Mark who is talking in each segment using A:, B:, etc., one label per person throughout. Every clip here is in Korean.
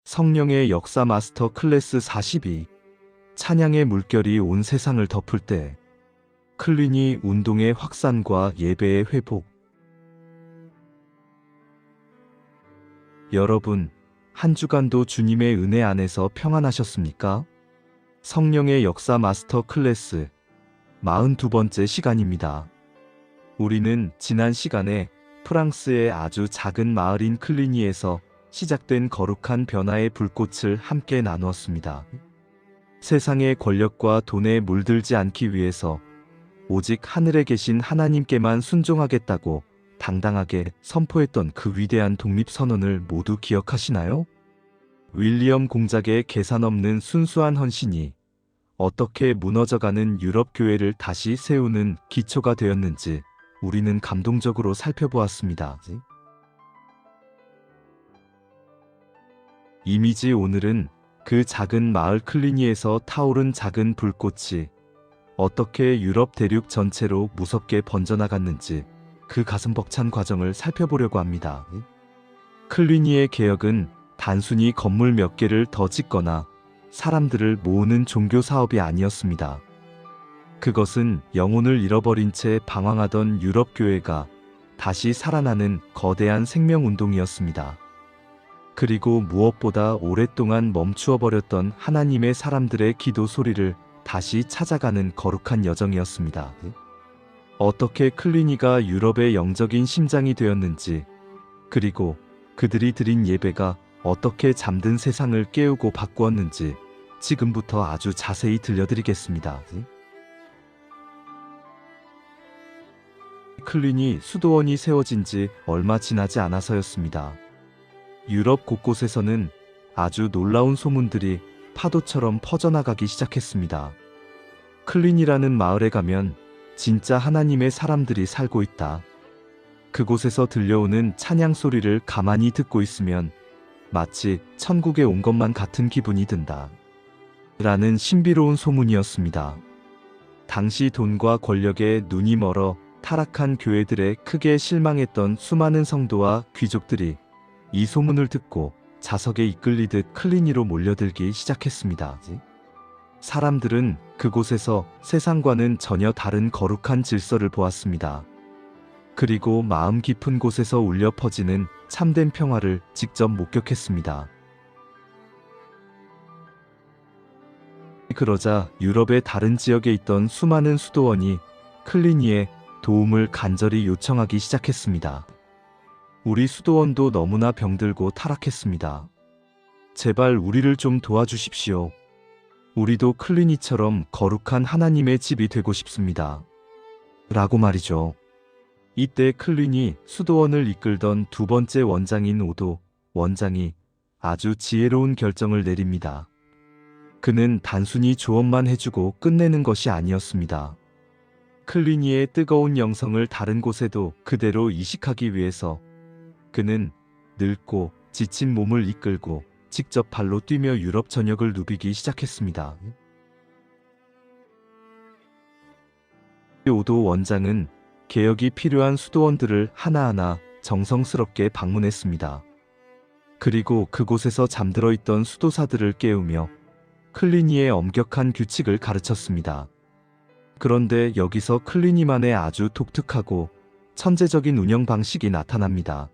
A: 성령의 역사 마스터 클래스 42. 찬양의 물결이 온 세상을 덮을 때. 클리니 운동의 확산과 예배의 회복. 여러분, 한 주간도 주님의 은혜 안에서 평안하셨습니까? 성령의 역사 마스터 클래스 42번째 시간입니다. 우리는 지난 시간에 프랑스의 아주 작은 마을인 클리니에서 시작된 거룩한 변화의 불꽃을 함께 나누었습니다. 세상의 권력과 돈에 물들지 않기 위해서 오직 하늘에 계신 하나님께만 순종하겠다고 당당하게 선포했던 그 위대한 독립선언을 모두 기억하시나요? 윌리엄 공작의 계산 없는 순수한 헌신이 어떻게 무너져가는 유럽 교회를 다시 세우는 기초가 되었는지 우리는 감동적으로 살펴보았습니다. 이미지 오늘은 그 작은 마을 클리니에서 타오른 작은 불꽃이 어떻게 유럽 대륙 전체로 무섭게 번져나갔는지 그 가슴 벅찬 과정을 살펴보려고 합니다. 클리니의 개혁은 단순히 건물 몇 개를 더 짓거나 사람들을 모으는 종교 사업이 아니었습니다. 그것은 영혼을 잃어버린 채 방황하던 유럽 교회가 다시 살아나는 거대한 생명운동이었습니다. 그리고 무엇보다 오랫동안 멈추어 버렸던 하나님의 사람들의 기도 소리를 다시 찾아가는 거룩한 여정이었습니다. 어떻게 클리니가 유럽의 영적인 심장이 되었는지, 그리고 그들이 드린 예배가 어떻게 잠든 세상을 깨우고 바꾸었는지 지금부터 아주 자세히 들려드리겠습니다. 클리니 수도원이 세워진 지 얼마 지나지 않아서였습니다. 유럽 곳곳에서는 아주 놀라운 소문들이 파도처럼 퍼져나가기 시작했습니다. 클린이라는 마을에 가면 진짜 하나님의 사람들이 살고 있다. 그곳에서 들려오는 찬양 소리를 가만히 듣고 있으면 마치 천국에 온 것만 같은 기분이 든다. 라는 신비로운 소문이었습니다. 당시 돈과 권력에 눈이 멀어 타락한 교회들에 크게 실망했던 수많은 성도와 귀족들이 이 소문을 듣고 자석에 이끌리듯 클리니로 몰려들기 시작했습니다. 사람들은 그곳에서 세상과는 전혀 다른 거룩한 질서를 보았습니다. 그리고 마음 깊은 곳에서 울려 퍼지는 참된 평화를 직접 목격했습니다. 그러자 유럽의 다른 지역에 있던 수많은 수도원이 클리니에 도움을 간절히 요청하기 시작했습니다. 우리 수도원도 너무나 병들고 타락했습니다. 제발 우리를 좀 도와주십시오. 우리도 클리니처럼 거룩한 하나님의 집이 되고 싶습니다. 라고 말이죠. 이때 클리니 수도원을 이끌던 두 번째 원장인 오도 원장이 아주 지혜로운 결정을 내립니다. 그는 단순히 조언만 해주고 끝내는 것이 아니었습니다. 클리니의 뜨거운 영성을 다른 곳에도 그대로 이식하기 위해서 그는 늙고 지친 몸을 이끌고 직접 발로 뛰며 유럽 전역을 누비기 시작했습니다. 오도 원장은 개혁이 필요한 수도원들을 하나하나 정성스럽게 방문했습니다. 그리고 그곳에서 잠들어 있던 수도사들을 깨우며 클리니의 엄격한 규칙을 가르쳤습니다. 그런데 여기서 클리니만의 아주 독특하고 천재적인 운영 방식이 나타납니다.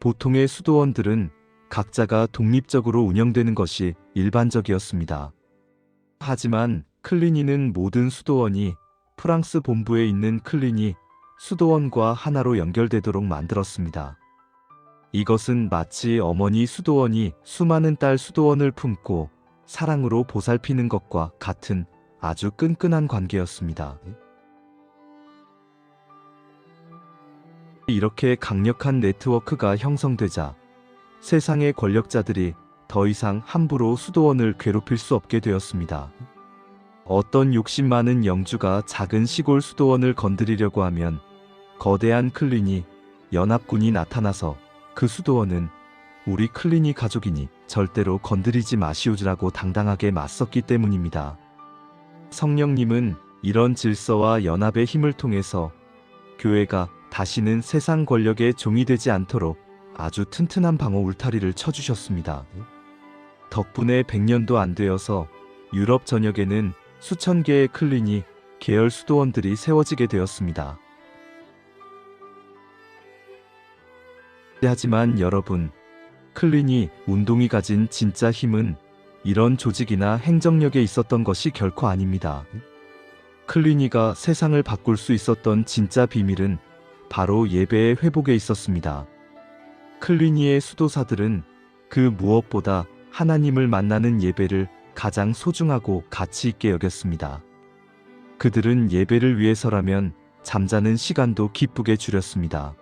A: 보통의 수도원들은 각자가 독립적으로 운영되는 것이 일반적이었습니다. 하지만 클리니는 모든 수도원이 프랑스 본부에 있는 클리니 수도원과 하나로 연결되도록 만들었습니다. 이것은 마치 어머니 수도원이 수많은 딸 수도원을 품고 사랑으로 보살피는 것과 같은 아주 끈끈한 관계였습니다. 이렇게 강력한 네트워크가 형성되자 세상의 권력자들이 더 이상 함부로 수도원을 괴롭힐 수 없게 되었습니다. 어떤 욕심 많은 영주가 작은 시골 수도원을 건드리려고 하면 거대한 클리니 연합군이 나타나서 그 수도원은 우리 클리니 가족이니 절대로 건드리지 마시오라고 당당하게 맞섰기 때문입니다. 성령님은 이런 질서와 연합의 힘을 통해서 교회가 다시는 세상 권력의 종이 되지 않도록 아주 튼튼한 방어 울타리를 쳐주셨습니다. 덕분에 100년도 안 되어서 유럽 전역에는 수천 개의 클리니 계열 수도원들이 세워지게 되었습니다. 하지만 여러분, 클리니 운동이 가진 진짜 힘은 이런 조직이나 행정력에 있었던 것이 결코 아닙니다. 클리니가 세상을 바꿀 수 있었던 진짜 비밀은 바로 예배의 회복에 있었습니다. 클리니의 수도사들은 그 무엇보다 하나님을 만나는 예배를 가장 소중하고 가치 있게 여겼습니다. 그들은 예배를 위해서라면 잠자는 시간도 기쁘게 줄였습니다.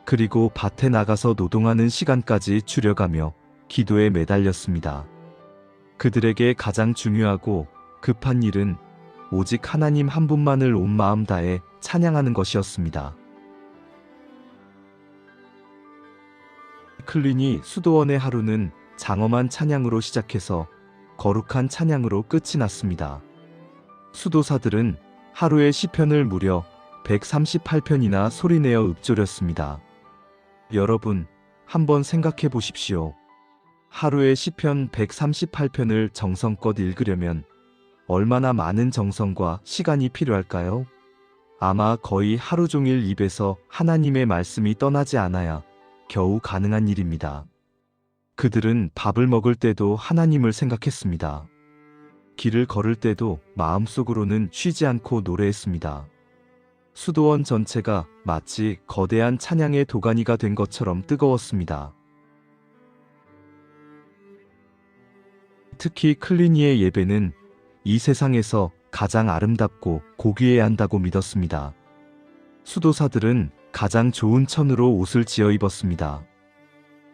A: 그리고 밭에 나가서 노동하는 시간까지 줄여가며 기도에 매달렸습니다. 그들에게 가장 중요하고 급한 일은 오직 하나님 한 분만을 온 마음 다해 찬양하는 것이었습니다. 클리니 수도원의 하루는 장엄한 찬양으로 시작해서 거룩한 찬양으로 끝이 났습니다. 수도사들은 하루에 시편을 무려 138편이나 소리내어 읊조렸습니다. 여러분, 한번 생각해 보십시오. 하루에 시편 138편을 정성껏 읽으려면 얼마나 많은 정성과 시간이 필요할까요? 아마 거의 하루 종일 입에서 하나님의 말씀이 떠나지 않아야 겨우 가능한 일입니다. 그들은 밥을 먹을 때도 하나님을 생각했습니다. 길을 걸을 때도 마음속으로는 쉬지 않고 노래했습니다. 수도원 전체가 마치 거대한 찬양의 도가니가 된 것처럼 뜨거웠습니다. 특히 클리니의 예배는 이 세상에서 가장 아름답고 고귀해야 한다고 믿었습니다. 수도사들은 가장 좋은 천으로 옷을 지어 입었습니다.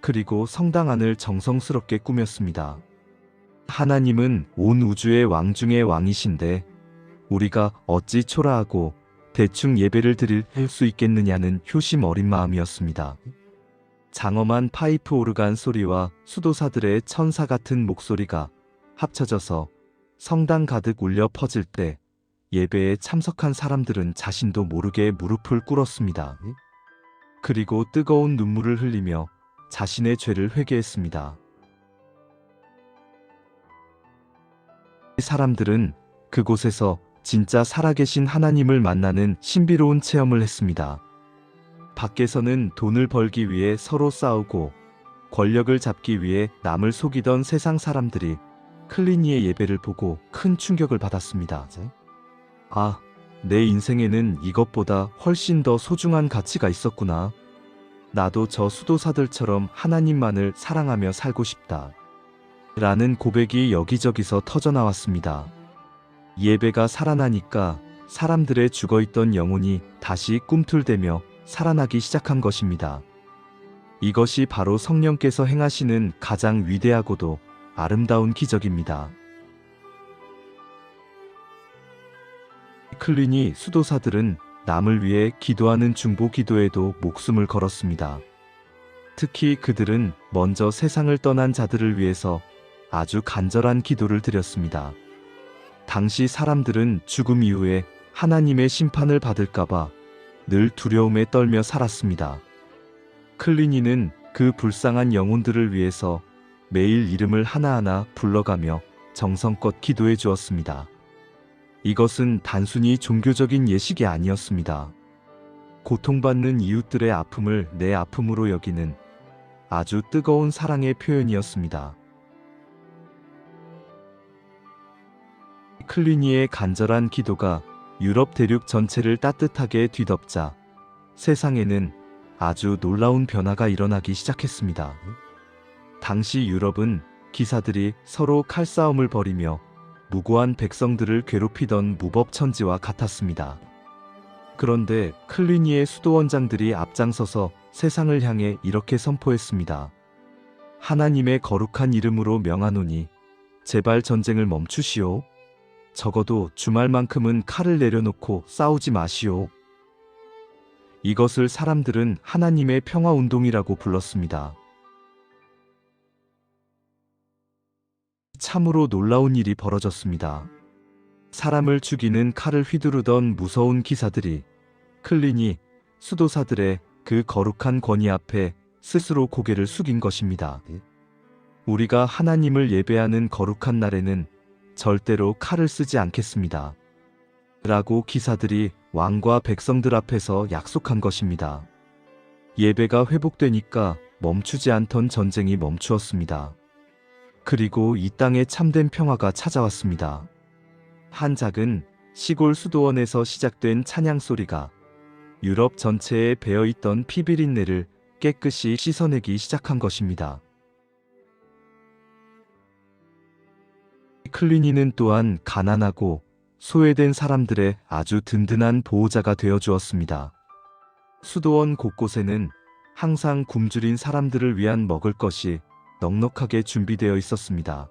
A: 그리고 성당 안을 정성스럽게 꾸몄습니다. 하나님은 온 우주의 왕 중의 왕이신데 우리가 어찌 초라하고 대충 예배를 드릴 수 있겠느냐는 효심 어린 마음이었습니다. 장엄한 파이프 오르간 소리와 수도사들의 천사 같은 목소리가 합쳐져서 성당 가득 울려 퍼질 때 예배에 참석한 사람들은 자신도 모르게 무릎을 꿇었습니다. 그리고 뜨거운 눈물을 흘리며 자신의 죄를 회개했습니다. 사람들은 그곳에서 진짜 살아계신 하나님을 만나는 신비로운 체험을 했습니다. 밖에서는 돈을 벌기 위해 서로 싸우고 권력을 잡기 위해 남을 속이던 세상 사람들이 클리니의 예배를 보고 큰 충격을 받았습니다. 아, 내 인생에는 이것보다 훨씬 더 소중한 가치가 있었구나. 나도 저 수도사들처럼 하나님만을 사랑하며 살고 싶다. 라는 고백이 여기저기서 터져나왔습니다. 예배가 살아나니까 사람들의 죽어있던 영혼이 다시 꿈틀대며 살아나기 시작한 것입니다. 이것이 바로 성령께서 행하시는 가장 위대하고도 아름다운 기적입니다. 클리니 수도사들은 남을 위해 기도하는 중보 기도에도 목숨을 걸었습니다. 특히 그들은 먼저 세상을 떠난 자들을 위해서 아주 간절한 기도를 드렸습니다. 당시 사람들은 죽음 이후에 하나님의 심판을 받을까봐 늘 두려움에 떨며 살았습니다. 클리니는 그 불쌍한 영혼들을 위해서 매일 이름을 하나하나 불러가며 정성껏 기도해 주었습니다. 이것은 단순히 종교적인 예식이 아니었습니다. 고통받는 이웃들의 아픔을 내 아픔으로 여기는 아주 뜨거운 사랑의 표현이었습니다. 클리니의 간절한 기도가 유럽 대륙 전체를 따뜻하게 뒤덮자 세상에는 아주 놀라운 변화가 일어나기 시작했습니다. 당시 유럽은 기사들이 서로 칼싸움을 벌이며 무고한 백성들을 괴롭히던 무법천지와 같았습니다. 그런데 클리니의 수도원장들이 앞장서서 세상을 향해 이렇게 선포했습니다. 하나님의 거룩한 이름으로 명하노니 제발 전쟁을 멈추시오. 적어도 주말만큼은 칼을 내려놓고 싸우지 마시오. 이것을 사람들은 하나님의 평화운동이라고 불렀습니다. 참으로 놀라운 일이 벌어졌습니다. 사람을 죽이는 칼을 휘두르던 무서운 기사들이 클리니 수도사들의 그 거룩한 권위 앞에 스스로 고개를 숙인 것입니다. 우리가 하나님을 예배하는 거룩한 날에는 절대로 칼을 쓰지 않겠습니다. 라고 기사들이 왕과 백성들 앞에서 약속한 것입니다. 예배가 회복되니까 멈추지 않던 전쟁이 멈추었습니다. 그리고 이 땅에 참된 평화가 찾아왔습니다. 한 작은 시골 수도원에서 시작된 찬양 소리가 유럽 전체에 배어있던 피비린내를 깨끗이 씻어내기 시작한 것입니다. 클리니는 또한 가난하고 소외된 사람들의 아주 든든한 보호자가 되어 주었습니다. 수도원 곳곳에는 항상 굶주린 사람들을 위한 먹을 것이 넉넉하게 준비되어 있었습니다.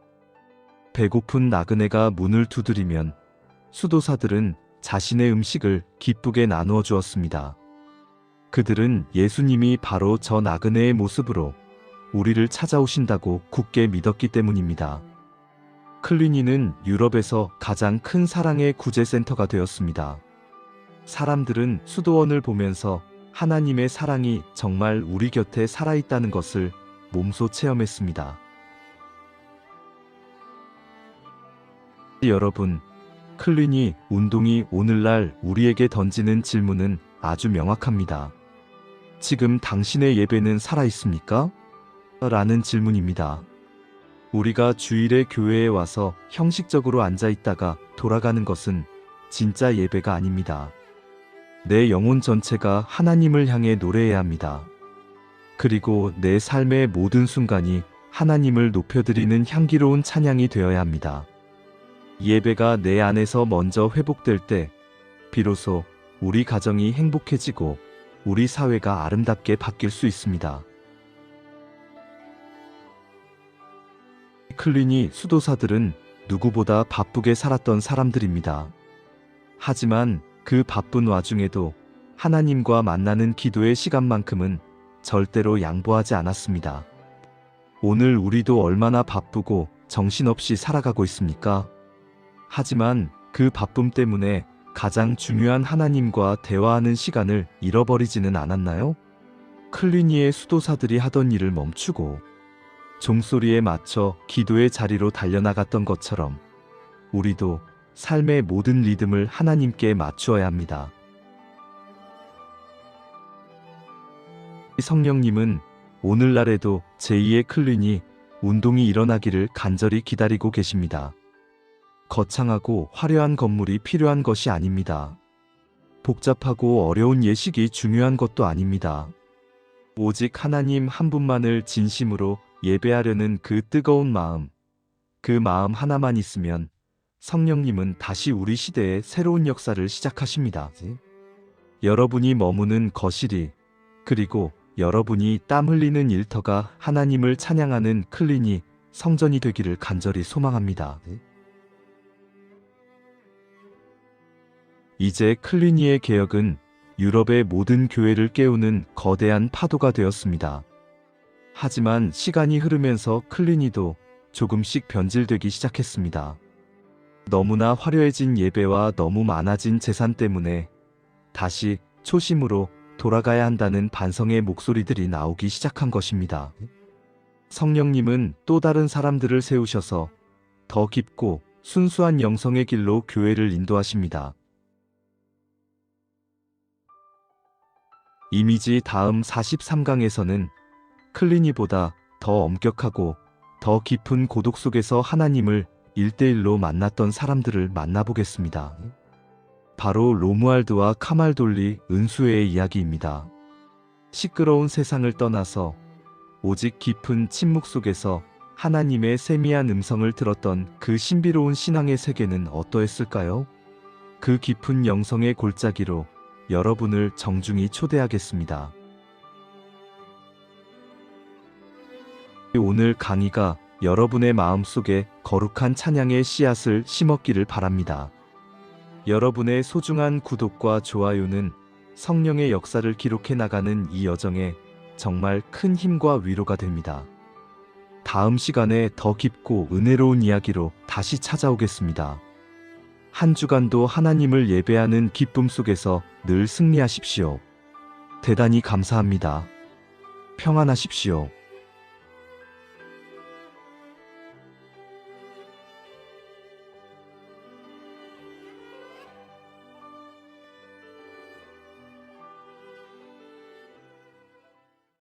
A: 배고픈 나그네가 문을 두드리면 수도사들은 자신의 음식을 기쁘게 나누어 주었습니다. 그들은 예수님이 바로 저 나그네의 모습으로 우리를 찾아오신다고 굳게 믿었기 때문입니다. 클리니는 유럽에서 가장 큰 사랑의 구제센터가 되었습니다. 사람들은 수도원을 보면서 하나님의 사랑이 정말 우리 곁에 살아있다는 것을 몸소 체험했습니다. 여러분, 클리니 운동이 오늘날 우리에게 던지는 질문은 아주 명확합니다. 지금 당신의 예배는 살아있습니까? 라는 질문입니다. 우리가 주일에 교회에 와서 형식적으로 앉아있다가 돌아가는 것은 진짜 예배가 아닙니다. 내 영혼 전체가 하나님을 향해 노래해야 합니다. 그리고 내 삶의 모든 순간이 하나님을 높여드리는 향기로운 찬양이 되어야 합니다. 예배가 내 안에서 먼저 회복될 때 비로소 우리 가정이 행복해지고 우리 사회가 아름답게 바뀔 수 있습니다. 클리니 수도사들은 누구보다 바쁘게 살았던 사람들입니다. 하지만 그 바쁜 와중에도 하나님과 만나는 기도의 시간만큼은 절대로 양보하지 않았습니다. 오늘 우리도 얼마나 바쁘고 정신없이 살아가고 있습니까? 하지만 그 바쁨 때문에 가장 중요한 하나님과 대화하는 시간을 잃어버리지는 않았나요? 클리니의 수도사들이 하던 일을 멈추고 종소리에 맞춰 기도의 자리로 달려나갔던 것처럼 우리도 삶의 모든 리듬을 하나님께 맞추어야 합니다. 성령님은 오늘날에도 제2의 클리니 운동이 일어나기를 간절히 기다리고 계십니다. 거창하고 화려한 건물이 필요한 것이 아닙니다. 복잡하고 어려운 예식이 중요한 것도 아닙니다. 오직 하나님 한 분만을 진심으로 예배하려는 그 뜨거운 마음, 그 마음 하나만 있으면 성령님은 다시 우리 시대에 새로운 역사를 시작하십니다. 여러분이 머무는 거실이, 그리고 여러분이 땀 흘리는 일터가 하나님을 찬양하는 클리니 성전이 되기를 간절히 소망합니다. 이제 클리니의 개혁은 유럽의 모든 교회를 깨우는 거대한 파도가 되었습니다. 하지만 시간이 흐르면서 클리니도 조금씩 변질되기 시작했습니다. 너무나 화려해진 예배와 너무 많아진 재산 때문에 다시 초심으로 돌아가야 한다는 반성의 목소리들이 나오기 시작한 것입니다. 성령님은 또 다른 사람들을 세우셔서 더 깊고 순수한 영성의 길로 교회를 인도하십니다. 이미지 다음 43강에서는 클리니보다 더 엄격하고 더 깊은 고독 속에서 하나님을 1대1로 만났던 사람들을 만나보겠습니다. 바로 로무알드와 카말돌리 은수회의 이야기입니다. 시끄러운 세상을 떠나서 오직 깊은 침묵 속에서 하나님의 세미한 음성을 들었던 그 신비로운 신앙의 세계는 어떠했을까요? 그 깊은 영성의 골짜기로 여러분을 정중히 초대하겠습니다. 오늘 강의가 여러분의 마음속에 거룩한 찬양의 씨앗을 심었기를 바랍니다. 여러분의 소중한 구독과 좋아요는 성령의 역사를 기록해 나가는 이 여정에 정말 큰 힘과 위로가 됩니다. 다음 시간에 더 깊고 은혜로운 이야기로 다시 찾아오겠습니다. 한 주간도 하나님을 예배하는 기쁨 속에서 늘 승리하십시오. 대단히 감사합니다. 평안하십시오.